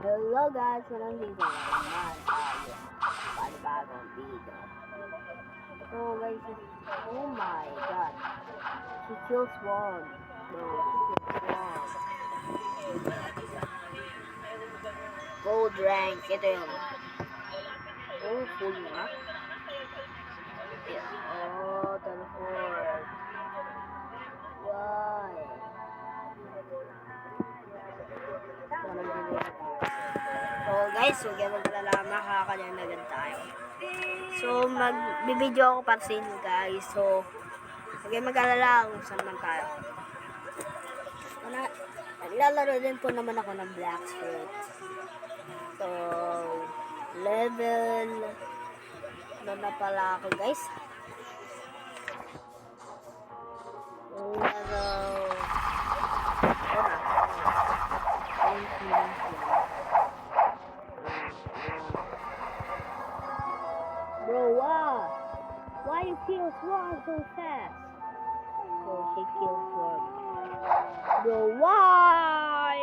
Hello guys, nandito na naman tayo sa panibagong video. So guys, oh my god, she kills one. No, she kills one. Gold rank, ito yun. Oh, full na. Yeah. Oh, teleport. Why? So guys, huwag kayo maglalala, makakalandagan tayo. So magbibideo ako para sa inyo guys. So huwag kayo maglalala kung saan naman tayo. Naglalaro din po naman ako ng Blacksmith. So level ano na pala ako guys. Level Bro, why you kill Swan so fast? So she kills Swan. Bro, why?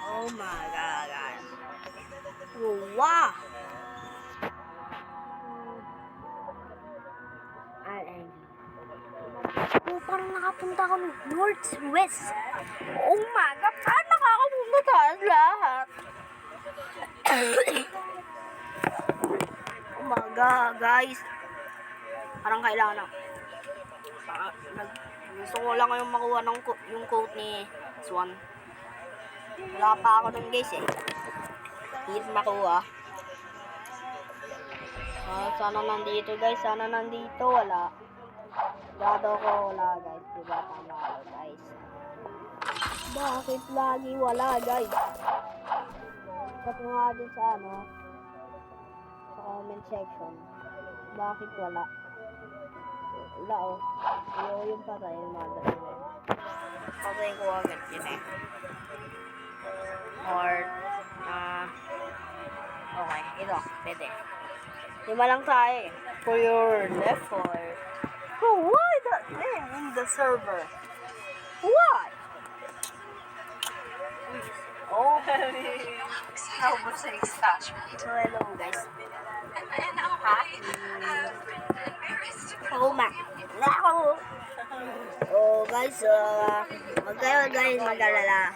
Oh my god, guys. Bro, why? I'm angry. Oh, parang nakapunta kami northwest. Oh my god, saan nakakapunta tayo lahat? Oh my god, guys. Parang kailangan na. Gusto ko lang yung makuha ng yung quote ni Swan. Wala pa ako nun guys eh. Hindi makuha. Sana nandito guys. Sana nandito. Wala. Gado ko wala guys. Diba tama ako guys. Bakit lagi wala guys? Sabi nga din sa sa comment section. Bakit wala? Wala oh. Yung patay yung mga ganun. Patay ko agad yun eh. Or okay, ito, pwede. Lima lang tayo eh. For your left or oh, why that name in the server? Why? Oh, Naubos sa attachment. so hello guys. And now I have been embarrassed. Oh my. Nako. Oh guys, wag kayo guys mag-alala.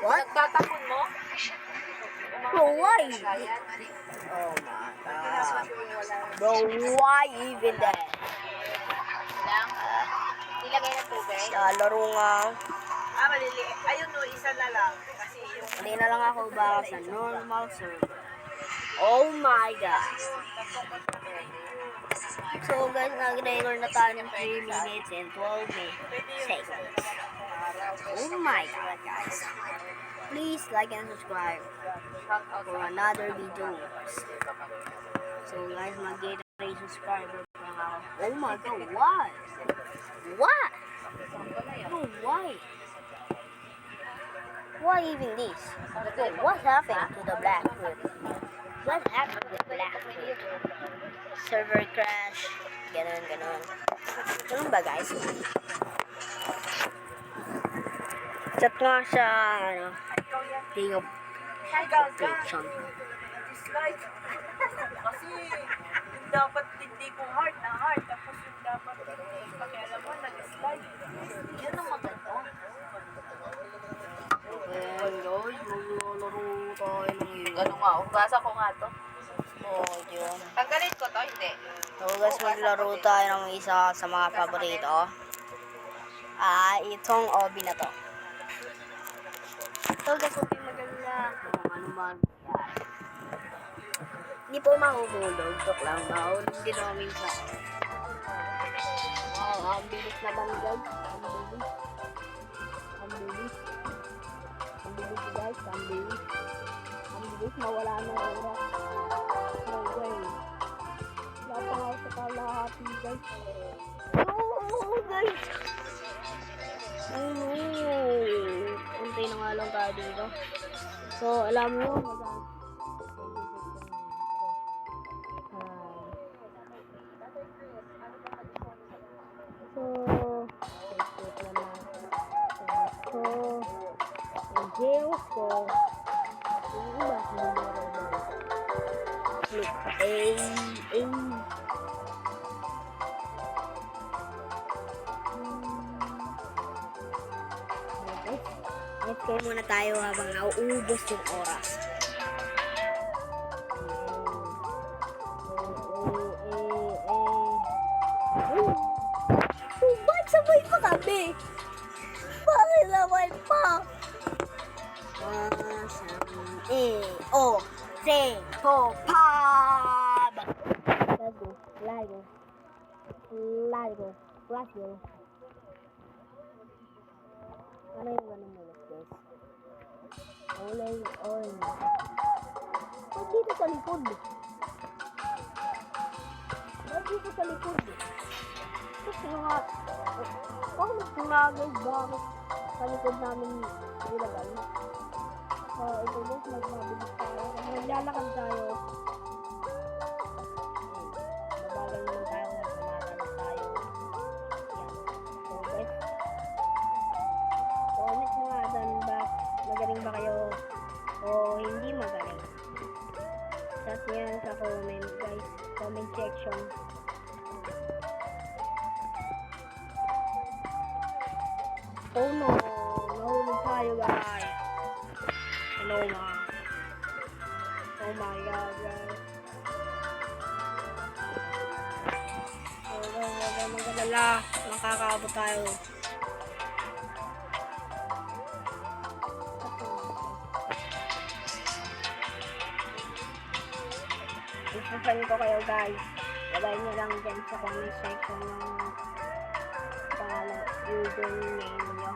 What? Tatapon mo? Bro, why? Oh my god. Bro, why even that? Lang? Nilagay ng tubig? Laro nga. Malili. Ayun no, isa na lang. Kasi yung... Hindi na lang ako baka sa normal server. Oh my god. So guys, nag-record na tayo ng 3 minutes and 12 seconds. Oh my god guys. Please like and subscribe for another videos. So guys, mag-get a subscriber pa nga ako. Oh my god, why? What? Oh, why? Why even this? What happened to the Blackwood? What happened to the Blackwood? Server crash. Ganon. Ganun ba guys? Chat nga siya, King of Fiction. Dislike. Kasi yung dapat hindi ko heart na heart. Tapos yung dapat pakialam mo na dislike. Yun ang maganda. Okay guys, maglalaro tayo ng yun. Ano nga, umbasa ko nga to. Oh, yun. Tanggalin ko to, hindi. So guys, maglaro tayo ng isa sa mga paborito. Itong Obi na to. So guys, huwag kayong mag-alala kung ano man. Yan. Hindi po mahuhulog. Joke lang. Mahulog din ako minsan. Ang bilis naman guys. Ang bilis guys. Ang bilis. Mawala na oras. No way. Wala pa nga sa kalahati guys. Oh guys. Untay na nga lang tayo dito. So, alam mo, so, zeros ko. Yung iba, numero mo. Click A. Okay, muna tayo habang nauubos yung oras. Ba't sabay pa kami? Bakit sabay pa? Let's go. Ano yung ganun ulit, guys? Olay on. Ba't dito sa likod? Kasi nga, bakit nga guys, bakit sa likod namin ilagay? Ito guys, magmabilis tayo. Maglalakad tayo. Mabagal naman tayo, magmamadali tayo. Yan. So guys, comment mo nga dyan ba, magaling ba kayo o hindi magaling? Chat niya sa comment guys, comment section. Oh no, nahulog tayo guys. Hello ma. Oh my god guys. Huwag magalala, makakaabot tayo. Isasayin ko kayo guys. Lagay nyo lang dyan sa comment section ng pangalan, username nyo.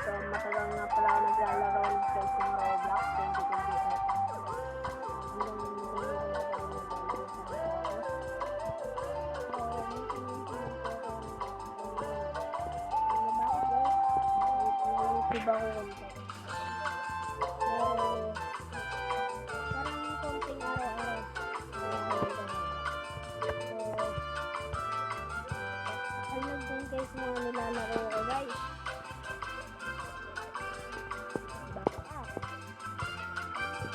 So, matagal na pala ako naglalaro guys ng Roblox 2024. Diba ko konti? Parang konting araw-araw. Alam din guys mga nilalaro ko guys. Baka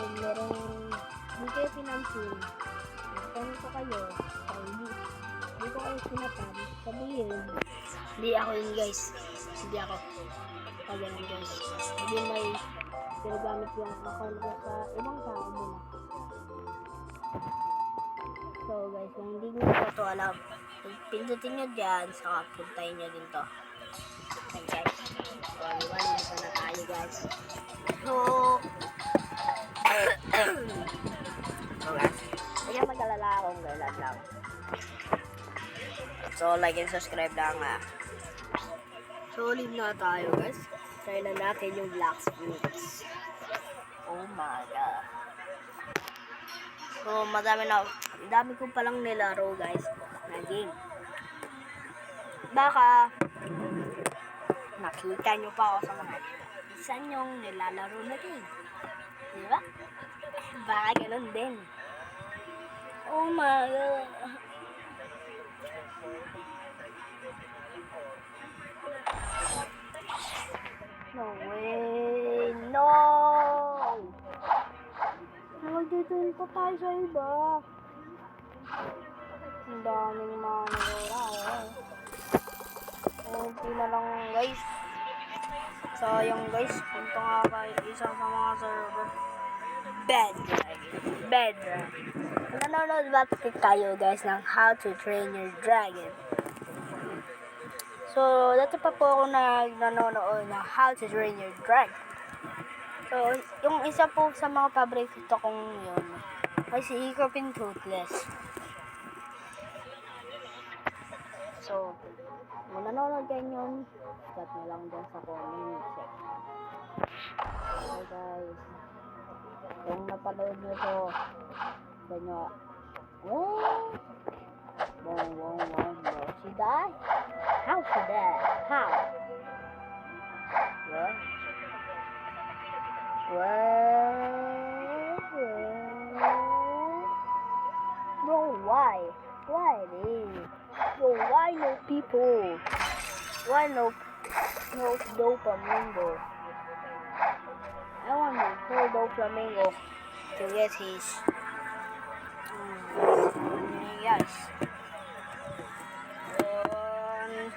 kung merong hindi kayo pinansin, tanong ko kayo, hindi ko kayo sinatan, sabihin, hindi ako yun guys. Hindi ako. Pag ganun guys. Hindi may pinagamit yung account ko sa ibang tao muna. So guys, kung hindi nyo pa ito alam, pindutin nyo dyan, saka puntayin nyo din to. Okay guys. So, iwanin ko na tayo guys. So guys, kaya mag-alala akong gailan lang. So like and subscribe lang ha. So leave na tayo guys. Try na natin yung Black Spirits. Oh my god. So dami ko palang nilaro guys na game. Baka nakita nyo pa ako sa mga isa nyong nilalaro na game. Diba? Baka ganun din. Oh my god. No way. No! Nagdituin pa tayo sa iba. Ang daming manura. Okay na lang guys. Sayang guys. Punta nga kayo isa sa mga server. Bed Dragon. Nanonood ba kayo guys ng How to Train Your Dragon? So, dati pa po ako nanonood ng How to Train Your Dragon. So, yung isa po sa mga paborito kong yun ay si Ikopin Toothless. So, kung nanonood kayo yun, chat na lang dyan sa comment section. Okay guys, kung napanood nyo to, ganyo, Should I? How should I? How? Bro, why? Why this? Bro, why no people? Why no dopamine? Ewan mo, Hildo Flamingo. To get his yes.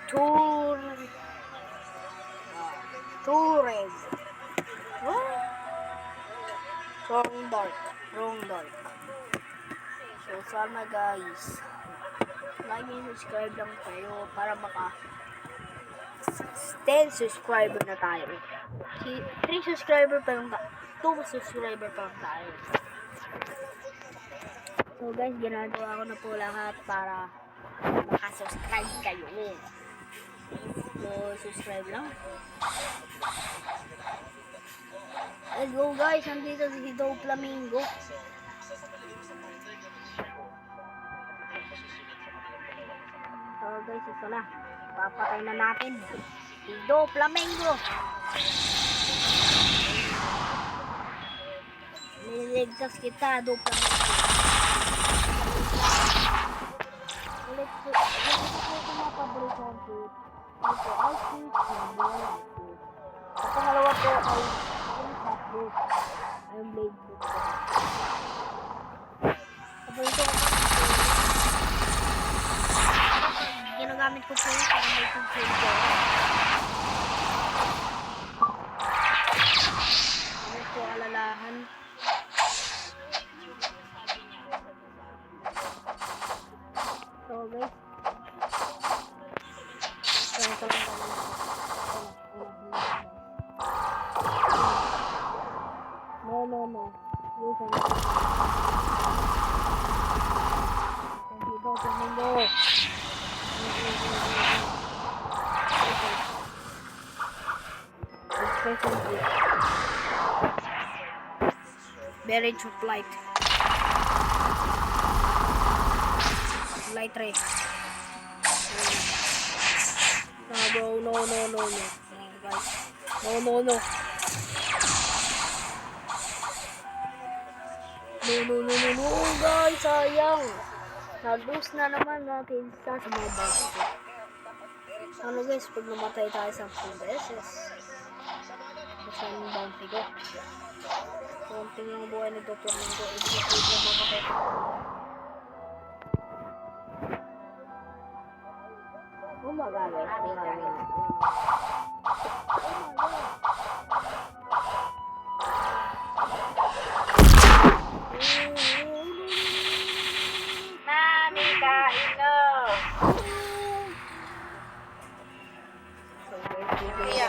Touring. Wrong dark. So sana guys, like and subscribe lang tayo para maka 10 subscriber na tayo. 3 subscriber pa lang 2 subscriber pa lang tayo. So guys, ginagawa ko na po lahat para makasubscribe kayo. So subscribe lang. Let's go guys, nandito si Hildo Flamingo. So guys, ito na. Papatay na natin. Hildo Flamingo. Niligtas kita, Hildo Flamingo. Ulit ko mga paborito ko. Ito, outfit, at pangalawa po ay yung hotbook. Ay yung blade book. Paborito ko ginagamit ko po yung para may tugtog ko. Ano po alalahan? So guys, no. Listen. Hildo Flamingo. Very true flight. Light ray. No bro, no. Guys. No. No, guys, sayang. Nag-lose na naman natin sa mga bago. Ano guys, pag namatay tayo 10 beses, basta yung bounty ko. Konting yung buhay ni Dr. Mingo, ibig na mamatay ko. Oh my god, guys, Mami, kain na.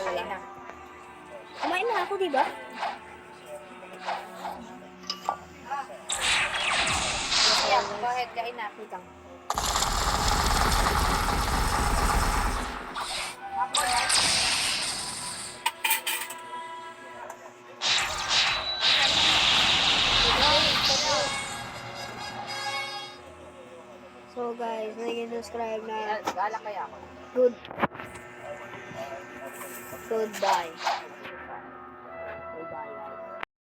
Kain na. Kumain na ako, diba? Yeah, go ahead, kain na. Wait lang. So guys, subscribe na. Gala kaya ako. Goodbye.